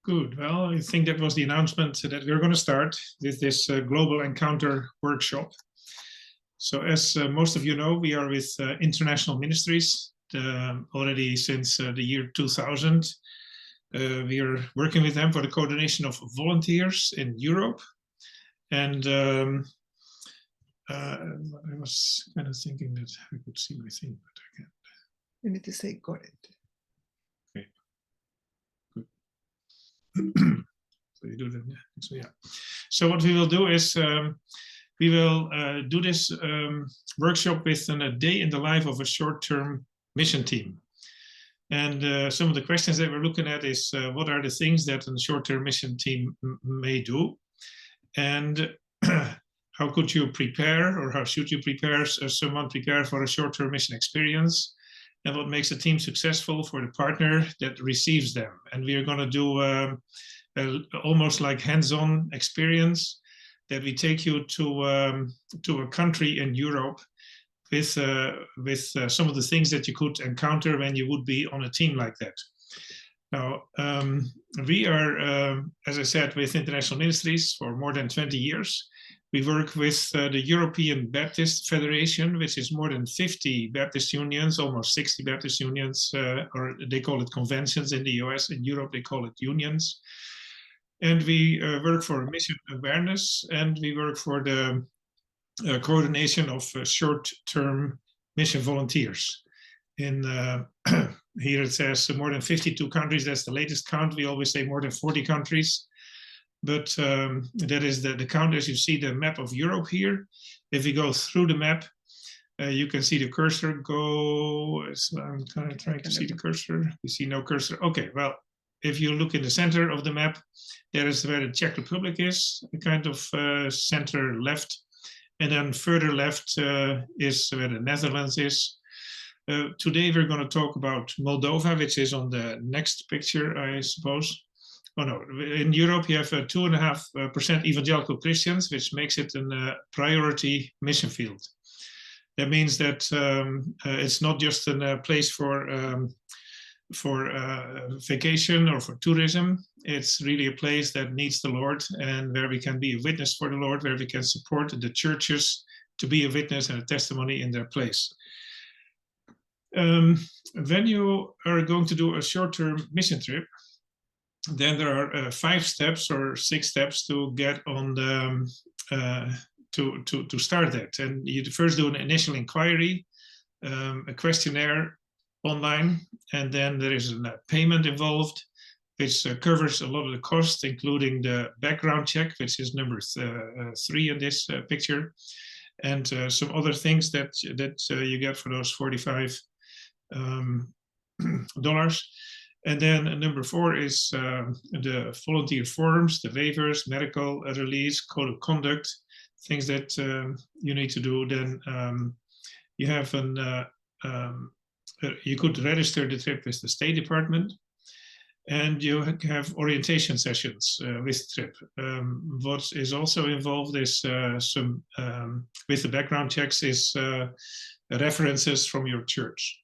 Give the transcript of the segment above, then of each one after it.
Good. Well, I think that was the announcement that we're going to start with this Global Encounter workshop. So as most of you know, we are with International Ministries already since the year 2000. We are working with them for the coordination of volunteers in Europe. And I was kind of thinking that I could see my thing, but I can't. You need to say got it. Okay. Good. So you do that. So yeah. So what we will do is we will do this workshop with a day in the life of a short-term mission team. And some of the questions that we're looking at is what are the things that a short-term mission team may do, and how could you prepare, or how should you prepare someone prepare for a short-term mission experience, and what makes a team successful for the partner that receives them. And we are going to do almost like hands-on experience that we take you to a country in Europe with some of the things that you could encounter when you would be on a team like that. Now, we are, as I said, with International Ministries for more than 20 years. We work with the European Baptist Federation, which is more than 50 Baptist unions, almost 60 Baptist unions, or they call it conventions in the US. In Europe, they call it unions. And we work for mission awareness, and we work for the coordination of short-term mission volunteers. In here it says more than 52 countries. That's the latest count. We always say more than 40 countries. But that is the count as you see the map of Europe here. If we go through the map, you can see the cursor go. I'm kind of trying to see the cursor. You see no cursor. Okay, well, if you look in the center of the map, there is where the Czech Republic is, a kind of center left. And then further left is where the Netherlands is. Today we're going to talk about Moldova, which is on the next picture, I suppose. Oh no, in Europe you have 2.5% evangelical Christians, which makes it a priority mission field. That means that it's not just a place for vacation or for tourism. It's really a place that needs the Lord, and where we can be a witness for the Lord, where we can support the churches to be a witness and a testimony in their place. When you are going to do a short-term mission trip, then there are 5 steps or 6 steps to get on the to start that. And you first do an initial inquiry, a questionnaire online, and then there is a payment involved, which covers a lot of the cost, including the background check, which is number 3 in this picture, and some other things that you get for those $45. And then number 4 is the volunteer forms, the waivers, medical release, code of conduct, things that you need to do. Then you have you could register the trip with the State Department, and you have orientation sessions with the trip. What is also involved is some, with the background checks, is references from your church.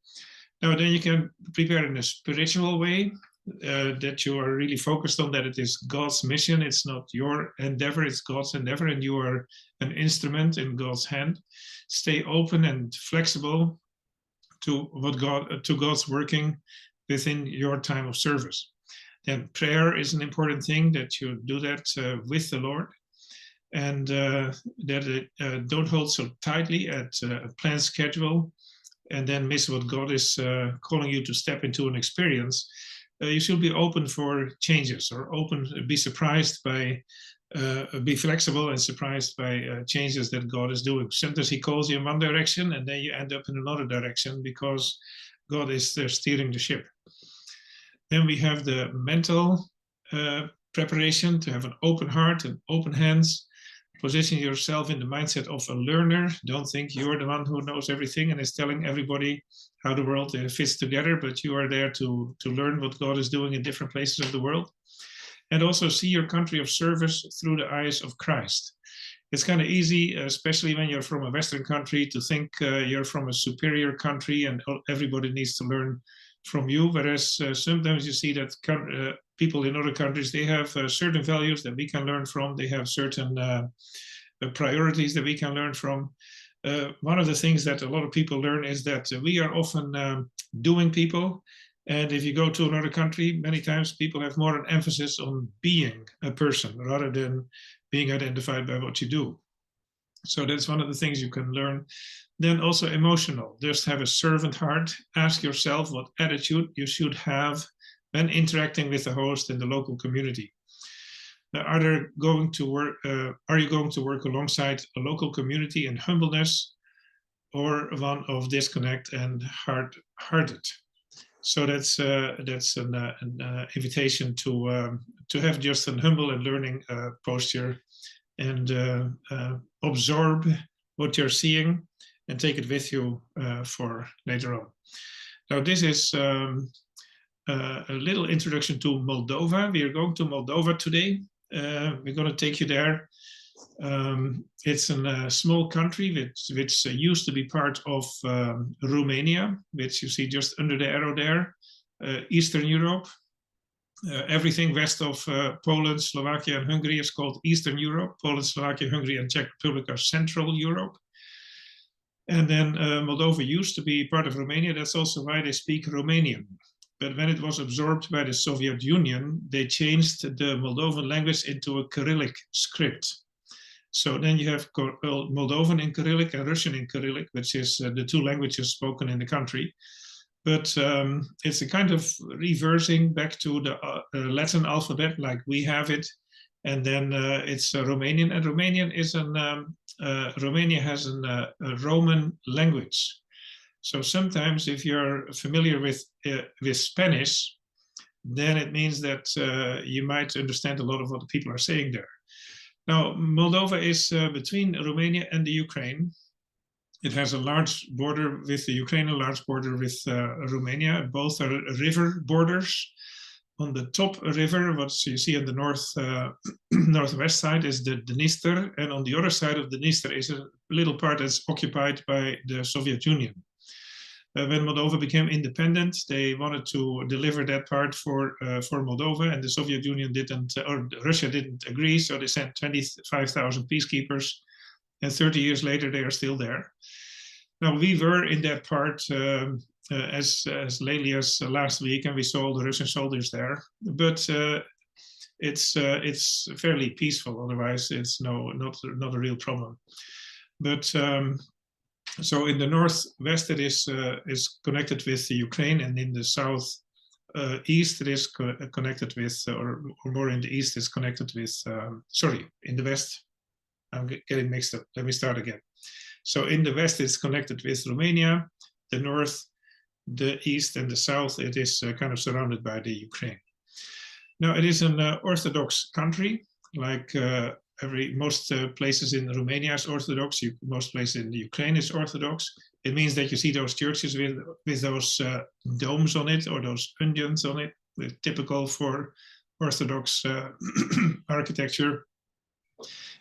Now, then you can prepare in a spiritual way, that you are really focused on that it is God's mission. It's not your endeavor, it's God's endeavor, and you are an instrument in God's hand. Stay open and flexible to God's working within your time of service. Then prayer is an important thing, that you do that with the Lord, and that don't hold so tightly at a planned schedule and then miss what God is calling you to step into an experience. You should be open for changes, or be surprised by, be flexible and surprised by changes that God is doing. Sometimes he calls you in one direction and then you end up in another direction because God is there steering the ship. Then we have the mental preparation, to have an open heart and open hands. Position yourself in the mindset of a learner. Don't think you're the one who knows everything and is telling everybody how the world fits together, but you are there to learn what God is doing in different places of the world. And also see your country of service through the eyes of Christ. It's kind of easy, especially when you're from a Western country, to think you're from a superior country and everybody needs to learn from you. Whereas sometimes you see that people in other countries, they have certain values that we can learn from. They have certain priorities that we can learn from. One of the things that a lot of people learn is that we are often doing people. And if you go to another country, many times people have more an emphasis on being a person rather than being identified by what you do. So that's one of the things you can learn. Then also emotional. Just have a servant heart. Ask yourself what attitude you should have when interacting with the host and the local community. Are you going to work alongside a local community in humbleness, or one of disconnect and hard-hearted? So that's an invitation to have just an humble and learning posture, and absorb what you're seeing and take it with you for later on. Now, this is a little introduction to Moldova. We are going to Moldova today. We're going to take you there. It's a small country which used to be part of Romania, which you see just under the arrow there, Eastern Europe. Everything west of Poland, Slovakia, and Hungary is called Eastern Europe. Poland, Slovakia, Hungary, and Czech Republic are Central Europe. And then Moldova used to be part of Romania. That's also why they speak Romanian. But when it was absorbed by the Soviet Union, they changed the Moldovan language into a Cyrillic script. So then you have Moldovan in Cyrillic and Russian in Cyrillic, which is the two languages spoken in the country. But it's a kind of reversing back to the Latin alphabet like we have it. And then it's Romanian, and Romanian is Romania has a Roman language. So sometimes if you're familiar with Spanish, then it means that you might understand a lot of what the people are saying there. Now, Moldova is between Romania and the Ukraine. It has a large border with the Ukraine, a large border with Romania. Both are river borders. On the top river, what you see on the northwest side is the Dniester, and on the other side of the Dniester is a little part that's occupied by the Soviet Union. When Moldova became independent, they wanted to deliver that part for Moldova, and the Soviet Union didn't, or Russia didn't agree, so they sent 25,000 peacekeepers, and 30 years later they are still there. Now, we were in that part as lately as last week, and we saw the Russian soldiers there, but it's fairly peaceful. Otherwise, it's not a real problem. But so in the northwest, it is connected with the Ukraine, and in the south east, it is connected with, or more in the east, is connected with. Sorry, in the west, I'm getting mixed up. Let me start again. So in the west, it's connected with Romania. The north, the east, and the south, it is kind of surrounded by the Ukraine. Now, it is an Orthodox country, like most places in Romania is Orthodox. Most places in the Ukraine is Orthodox. It means that you see those churches with those domes on it, or those onions on it, typical for Orthodox architecture.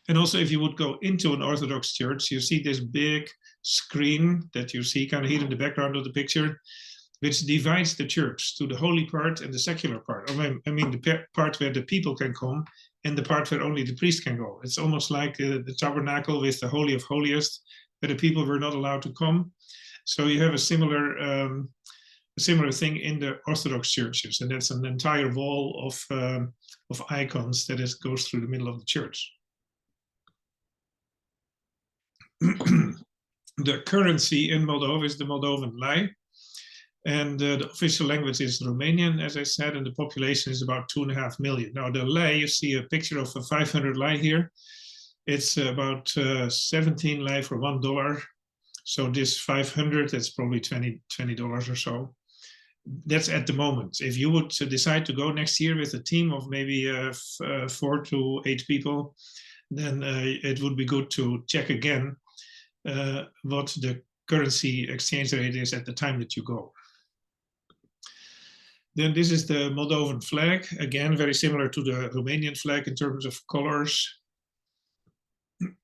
And also, if you would go into an Orthodox church, you see this big screen that you see kind of here in the background of the picture, which divides the church to the holy part and the secular part. I mean the part where the people can come and the part where only the priest can go. It's almost like the tabernacle with the Holy of Holiest, where the people were not allowed to come. So you have a similar thing in the Orthodox churches, and that's an entire wall of icons that goes through the middle of the church. The currency in Moldova is the Moldovan lei, and the official language is Romanian, as I said, and the population is about 2.5 million. Now, the lei, you see a picture of a 500 lei here. It's about 17 lei for $1. So this 500, that's probably $20 or so. That's at the moment. If you would decide to go next year with a team of maybe 4 to 8 people, then it would be good to check again what the currency exchange rate is at the time that you go. Then this is the Moldovan flag, again, very similar to the Romanian flag in terms of colors.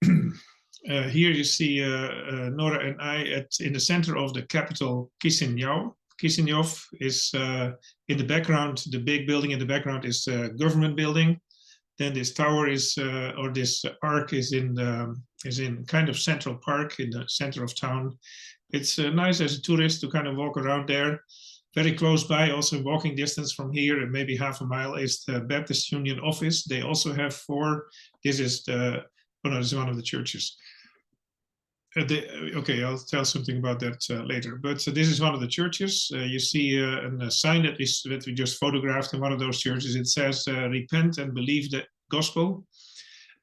Here you see Nora and I in the center of the capital, Chisinau. Kishinev is in the background. The big building in the background is the government building. Then this tower is, or this arc is in kind of Central Park in the center of town. It's nice as a tourist to kind of walk around there. Very close by, also walking distance from here, and maybe half a mile, is the Baptist Union office. They also have 4. This is the, oh no, this is one of the churches. Okay, I'll tell something about that later. But this is one of the churches. You see a sign that we just photographed in one of those churches. It says, repent and believe the gospel.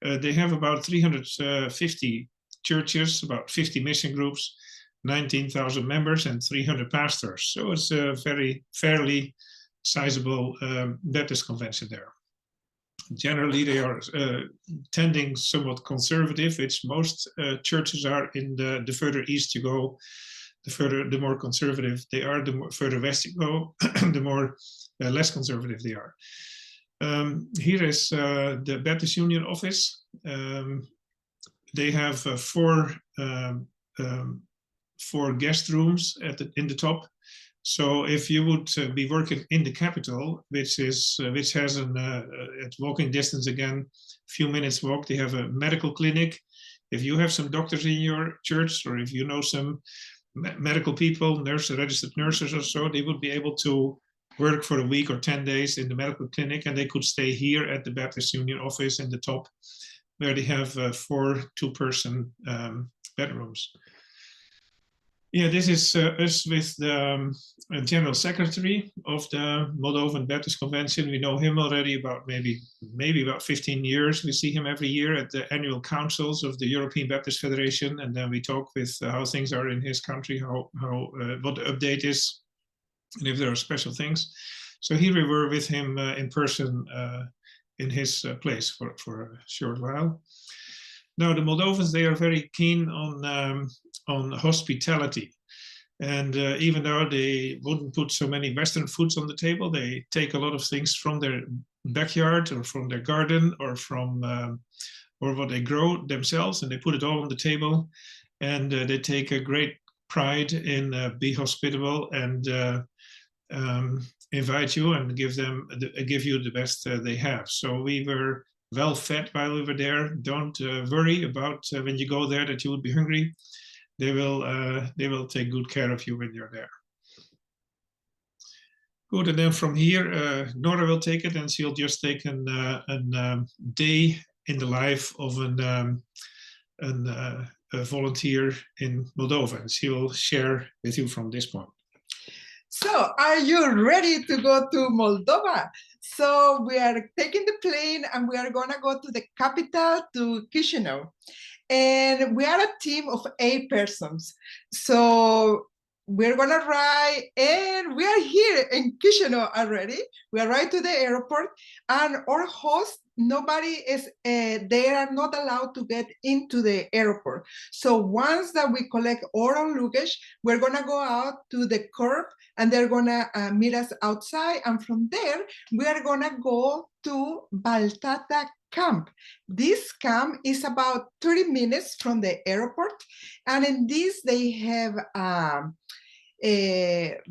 They have about 350 churches, about 50 mission groups, 19,000 members, and 300 pastors. So it's a very fairly sizable Baptist convention there. Generally, they are tending somewhat conservative, which most churches are. In the further east you go, the more conservative they are. The more further west you go, the more less conservative they are. Here is the Baptist Union office. They have 4 guest rooms in the top. So if you would be working in the capital, which has at walking distance again, few minutes walk, they have a medical clinic. If you have some doctors in your church, or if you know some medical people, registered nurses or so, they would be able to work for a week or 10 days in the medical clinic, and they could stay here at the Baptist Union office in the top, where they have 4 two-person bedrooms. Yeah, this is us with the General Secretary of the Moldovan Baptist Convention. We know him already about maybe about 15 years. We see him every year at the annual councils of the European Baptist Federation, and then we talk with how things are in his country, what the update is, and if there are special things. So here we were with him in person in his place for a short while. Now, the Moldovans, they are very keen on hospitality. And even though they wouldn't put so many Western foods on the table, they take a lot of things from their backyard or from their garden or from or what they grow themselves, and they put it all on the table. And they take a great pride in be hospitable and invite you and give you the best they have. So we were well fed while we were there. Don't worry about when you go there that you would be hungry. They will take good care of you when you're there. Good, and then from here, Nora will take it, and she'll just take a day in the life of a volunteer in Moldova, and she will share with you from this point. So, are you ready to go to Moldova? So we are taking the plane and we are gonna go to the capital, to Chisinau. And we are a team of 8 persons. So we're gonna ride, and we are here in Chisinau already. We arrived to the airport, and our host, nobody is, they are not allowed to get into the airport. So once that we collect our luggage, we're gonna go out to the curb, and they're gonna meet us outside. And from there, we are gonna go to Baltata camp. This camp is about 30 minutes from the airport. And in this, they have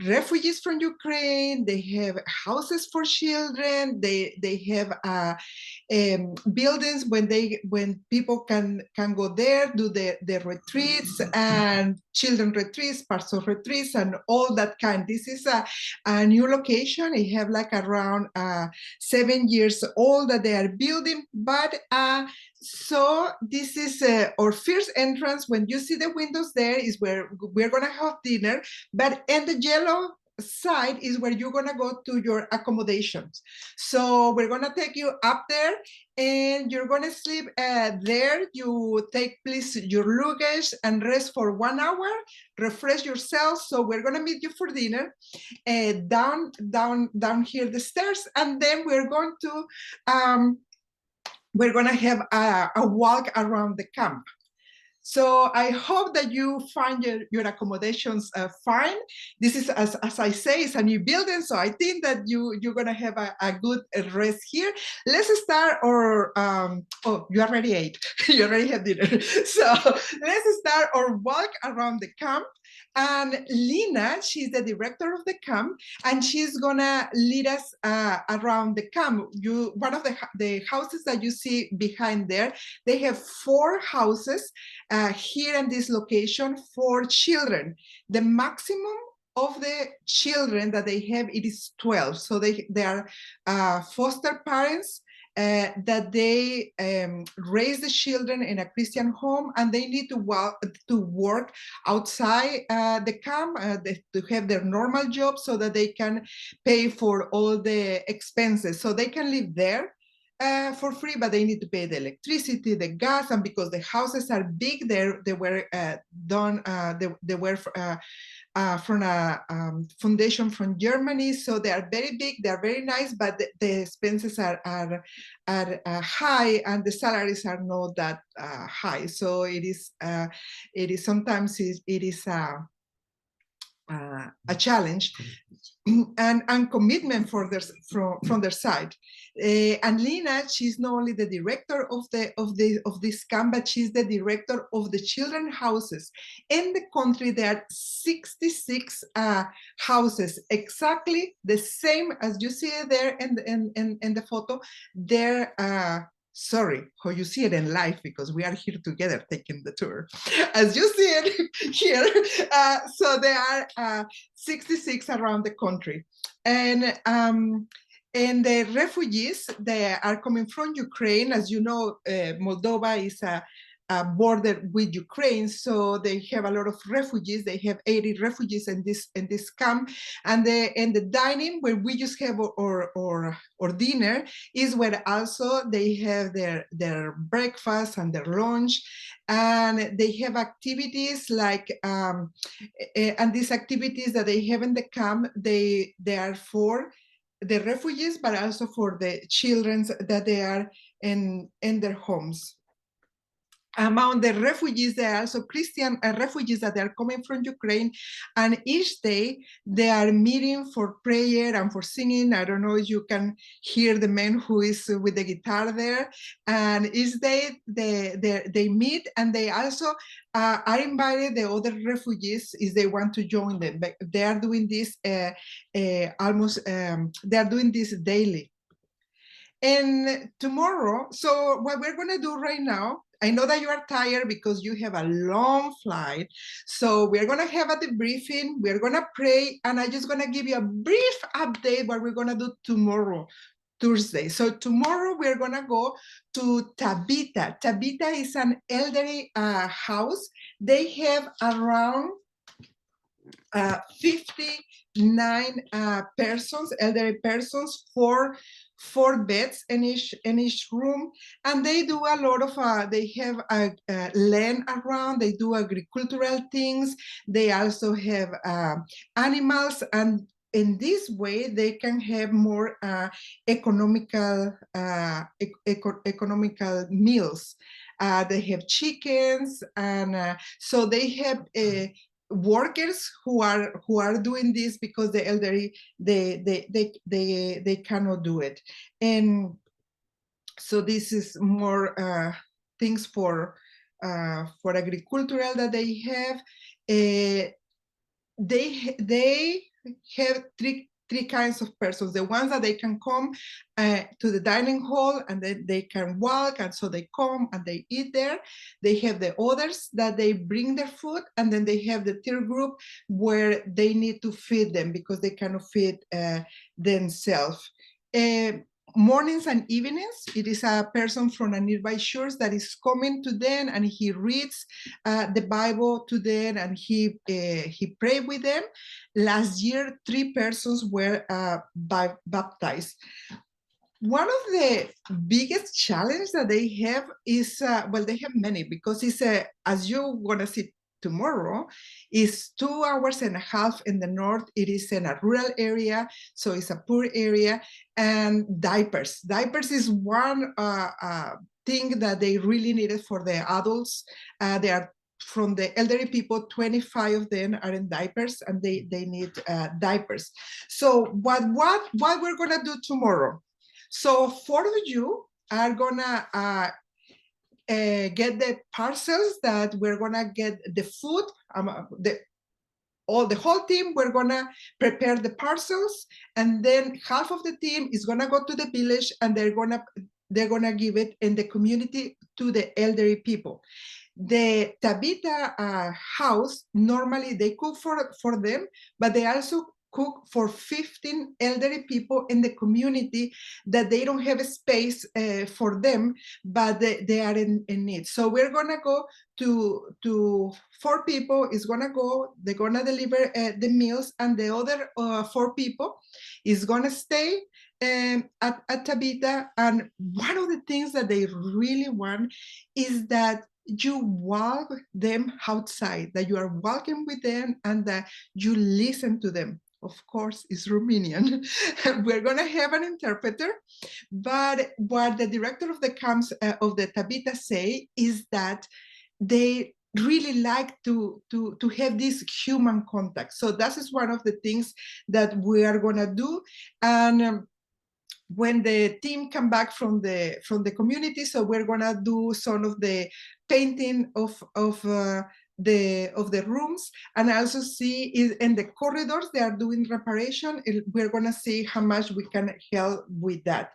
refugees from Ukraine, they have houses for children, they have buildings when people can go there, do the retreats and children retreats, pastor retreats, and all that kind. This is a new location. It have like around 7 years old that they are building, but so this is our first entrance. When you see the windows there is where we're gonna have dinner, but in the yellow side is where you're gonna go to your accommodations. So we're gonna take you up there, and you're gonna sleep there. You take please your luggage and rest for 1 hour, refresh yourself. So we're gonna meet you for dinner down here the stairs, and then we're going to have a walk around the camp. So I hope that you find your accommodations fine. This is, as I say, it's a new building, so I think that you're gonna have a good rest here. Let's start, or oh, you already ate. You already had dinner. So let's start our walk around the camp. And Lina, she's the director of the camp, and she's gonna lead us around the camp. One of the houses that you see behind there, they have 4 houses here in this location for children. The maximum of the children that they have, it is 12. So they are foster parents that they raise the children in a Christian home, and they need to work outside the camp to have their normal job so that they can pay for all the expenses. So they can live there for free, but they need to pay the electricity, the gas, and because the houses are big, they were done. They were from a foundation from Germany, so they are very big. They are very nice, but the expenses are high, and the salaries are not that high. So it is sometimes it is a challenge and commitment from their side. And Lina, she's not only the director of this camp, but she's the director of the children houses. In the country, there are 66 houses, exactly the same as you see there in the photo. They're sorry, how you see it in life, because we are here together taking the tour. As you see it here, so there are 66 around the country. And the refugees, they are coming from Ukraine. As you know, Moldova is a border with Ukraine, so they have a lot of refugees. They have 80 refugees in this camp, and the dining where we just have or dinner is where also they have their breakfast and their lunch, and they have activities like and these activities that they have in the camp, they are for the refugees, but also for the children that they are in their homes. Among the refugees, there are also Christian refugees that are coming from Ukraine, and each day they are meeting for prayer and for singing. I don't know if you can hear the man who is with the guitar there, and each day they meet, and they also are invited the other refugees if they want to join them. But they are doing this almost, they are doing this daily. And tomorrow, so what we're going to do right now, I know that you are tired because you have a long flight. So we're going to have a debriefing, we're going to pray, and I'm just going to give you a brief update what we're going to do tomorrow, Thursday. So tomorrow we're going to go to Tabita. Tabita is an elderly house. They have around 59 persons, elderly persons, four beds in each room, and they do a lot of they have land around. They do agricultural things. They also have animals, and in this way they can have more economical meals. They have chickens, and so they have workers who are doing this because the elderly they cannot do it. And so this is more things for agricultural that they have. They have three kinds of persons. The ones that they can come to the dining hall, and then they can walk, and so they come and they eat there. They have the others that they bring their food, and then they have the third group where they need to feed them because they cannot feed themselves. Mornings and evenings, it is a person from a nearby church that is coming to them, and he reads the Bible to them, and he prayed with them. Last year, 3 persons were baptized. One of the biggest challenges that they have is, well, they have many, because it's as you're gonna see tomorrow, is 2.5 hours in the north. It is in a rural area, so it's a poor area. And diapers is one thing that they really needed for the adults. They are from the elderly people, 25 of them are in diapers, and they need diapers. So what we're gonna do tomorrow? So 4 of you are gonna get the parcels that we're gonna get the food. the whole team, we're gonna prepare the parcels, and then half of the team is gonna go to the village, and they're gonna give it in the community to the elderly people. The Tabita house, normally they cook for them, but they also cook for 15 elderly people in the community that they don't have a space for them, but they are in need. So we're gonna go to 4 people is gonna go, they're gonna deliver the meals, and the other 4 people is gonna stay at Tabita. And one of the things that they really want is that you walk them outside, that you are walking with them, and that you listen to them. Of course, it's Romanian. We're gonna have an interpreter, but what the director of the camps of the Tabita say is that they really like to have this human contact. So that is one of the things that we are gonna do. And when the team come back from the community, so we're gonna do some of the painting of the rooms, and also see in the corridors they are doing reparation. We're gonna see how much we can help with that.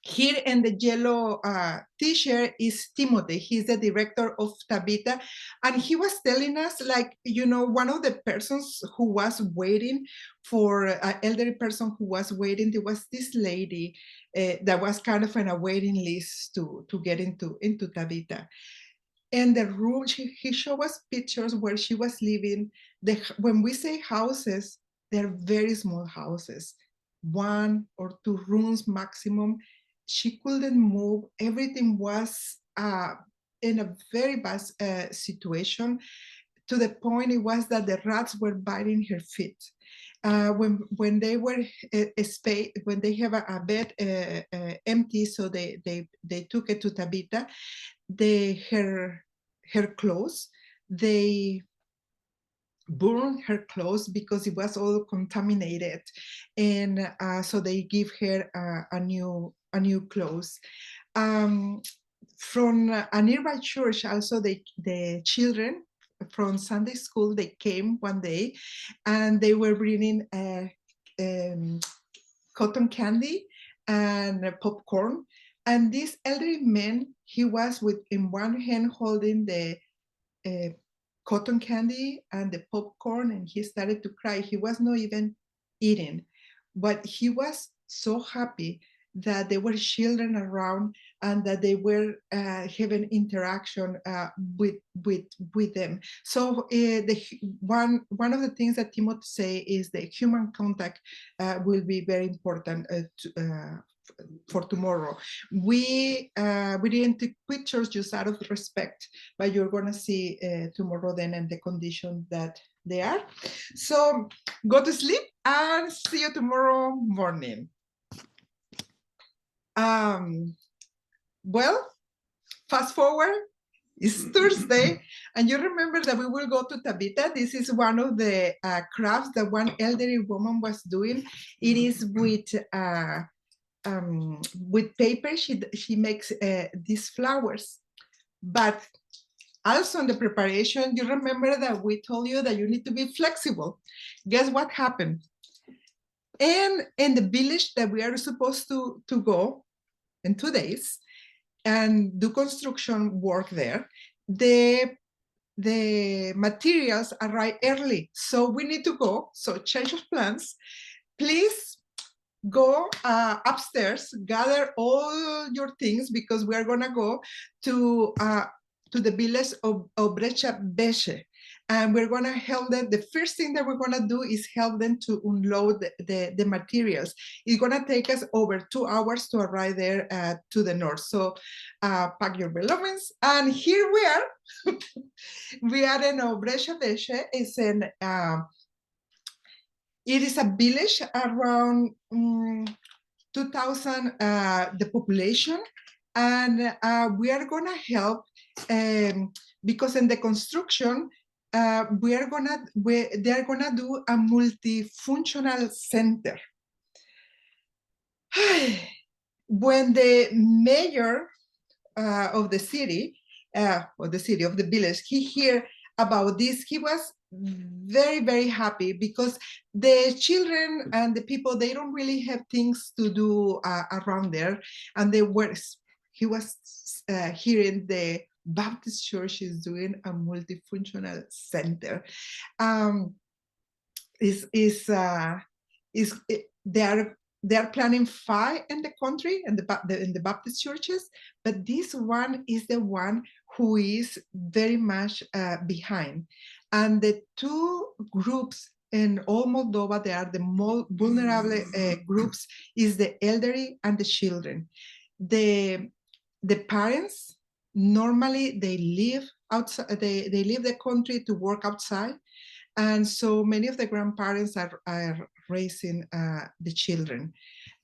Here in the yellow t-shirt is Timothy. He's the director of Tabita. And he was telling us, like, one of the persons who was waiting for an elderly person who was waiting, there was this lady that was kind of on a waiting list to get into Tabita. And the room, he showed us pictures where she was living. When we say houses, they're very small houses, 1 or 2 rooms maximum. She couldn't move. Everything was in a very bad situation, to the point it was that the rats were biting her feet. When they were when they have a bed empty, so they took it to Tabita. Her clothes, they burned her clothes because it was all contaminated, and so they give her a new clothes. From a nearby church, also the children from Sunday school, they came one day, and they were bringing cotton candy and popcorn. And this elderly man, he was in one hand holding the cotton candy and the popcorn, and he started to cry. He was not even eating, but he was so happy that there were children around and that they were having interaction with them. So one of the things that Timothy say is the human contact will be very important for tomorrow. We didn't take pictures just out of respect, but you're gonna see tomorrow then in the condition that they are. So go to sleep and see you tomorrow morning. Well, fast forward, it's Thursday, and you remember that we will go to Tabita. This is one of the crafts that one elderly woman was doing. It is with paper. She makes these flowers, but also in the preparation, you remember that we told you that you need to be flexible. Guess what happened? And in the village that we are supposed to go in 2 days and do construction work there, the materials arrive early, so we need to go. So change of plans. Please go upstairs, gather all your things, because we are gonna go to the village of Brecha Beche. And we're gonna help them. The first thing that we're gonna do is help them to unload the materials. It's gonna take us over 2 hours to arrive there to the north. So pack your belongings. And here we are. We are in Brecha Beche. It's in it is a village around 2,000 the population, and we are gonna help because in the construction they're gonna do a multifunctional center. When the mayor of the city, of the village, he heard about this, he was very, very happy because the children and the people, they don't really have things to do around there. And he was hearing the Baptist church is doing a multifunctional center. They are planning 5 in the country in the Baptist churches, but this one is the one who is very much behind. And the 2 groups in all Moldova, they are the more vulnerable groups, is the elderly and the children. The parents normally they live outside. They leave the country to work outside. And so many of the grandparents are raising the children.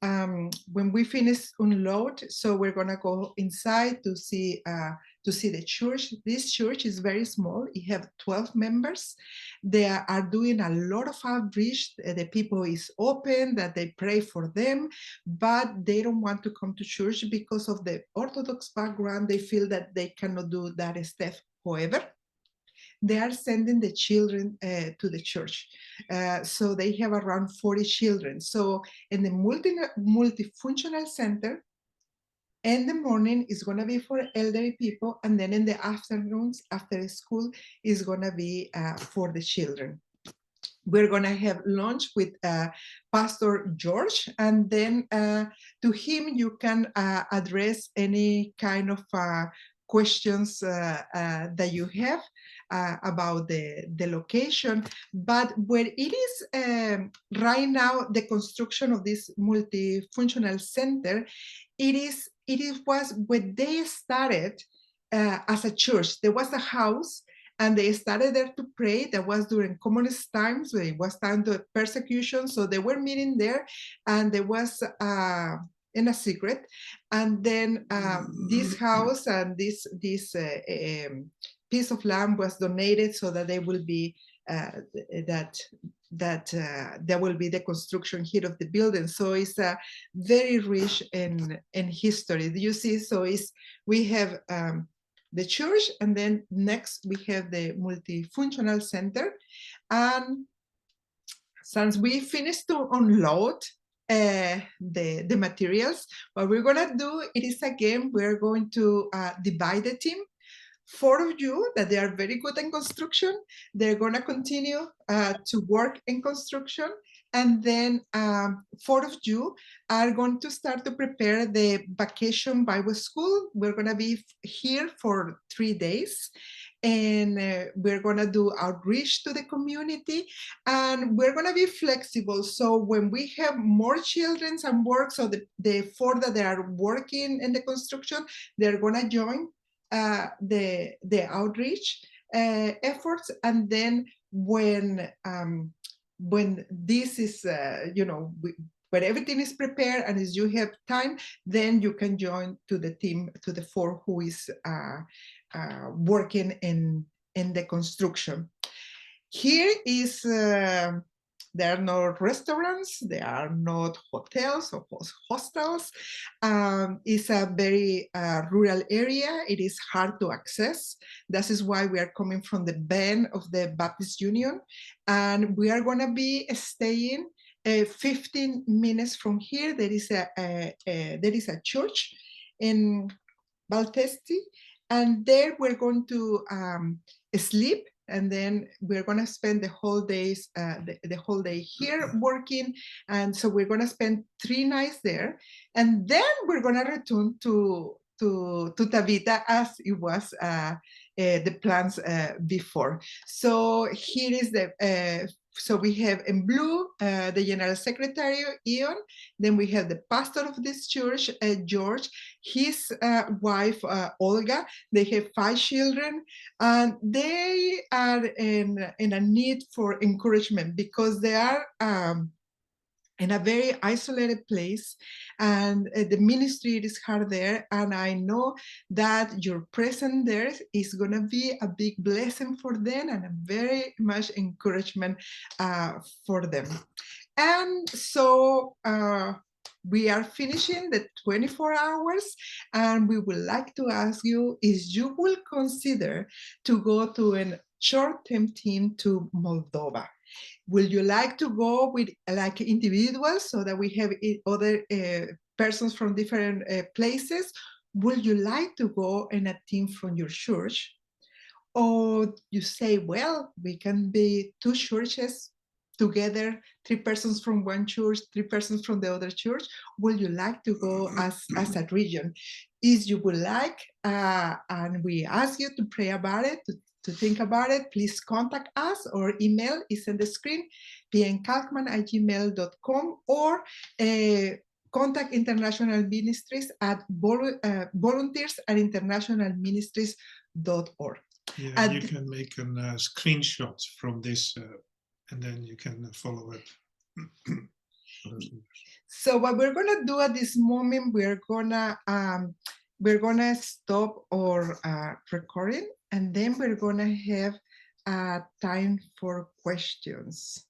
When we finish unload, so we're gonna go inside to see the church. This church is very small. It have 12 members. They are doing a lot of outreach. The people is open, that they pray for them, but they don't want to come to church because of the Orthodox background. They feel that they cannot do that stuff. However, they are sending the children to the church. So they have around 40 children. So in the multifunctional center, in the morning is going to be for elderly people, and then in the afternoons after school is going to be for the children. We're going to have lunch with Pastor George, and then to him you can address any kind of questions that you have about the location. But where it is right now, the construction of this multifunctional center, it was when they started as a church. There was a house, and they started there to pray. That was during communist times. It was time to persecution, so they were meeting there, and there was in a secret. And then this house and this piece of land was donated so that they will be there will be the construction here of the building. So it's very rich in history. Do you see? So we have the church, and then next we have the multifunctional center. And since we finished to unload the materials, what we're gonna do, it is again, we're going to divide the team. 4 of you that they are very good in construction, they're gonna continue to work in construction. And then 4 of you are going to start to prepare the vacation Bible school. We're gonna be here for 3 days. And we're going to do outreach to the community, and we're going to be flexible. So when we have more children and work, so the 4 that they are working in the construction, they're going to join the outreach efforts. And then when this is, when everything is prepared and as you have time, then you can join to the team, to the 4 who is working in the construction. Here is, there are no restaurants, there are not hotels or hostels. It's a very rural area. It is hard to access. This is why we are coming from the band of the Baptist Union. And we are gonna be staying 15 minutes from here. There is a church in Baltesti, and there we're going to sleep, and then we're going to spend the whole day here working. And so we're going to spend 3 nights there, and then we're going to return to Tavita as it was the plans before. So here is the so we have in blue the General Secretary, Ion. Then we have the pastor of this church, George, his wife, Olga. They have 5 children, and they are in a need for encouragement because they are in a very isolated place, and the ministry is hard there. And I know that your presence there is going to be a big blessing for them and a very much encouragement for them. And so we are finishing the 24 hours, and we would like to ask you if you will consider to go to an short-term team to Moldova. Will you like to go with like individuals so that we have other persons from different places? Will you like to go in a team from your church? Or you say, well, we can be two churches together, 3 persons from one church, 3 persons from the other church. Will you like to go as a region? If you would like, and we ask you to pray about it, to think about it, please contact us. Our email is on the screen, pnkalkman@gmail.com, or contact International Ministries at volunteers@internationalministries.org. Yeah, you can make a screenshot from this, and then you can follow up. So what we're gonna do at this moment, we're gonna stop our recording, and then we're gonna have time for questions.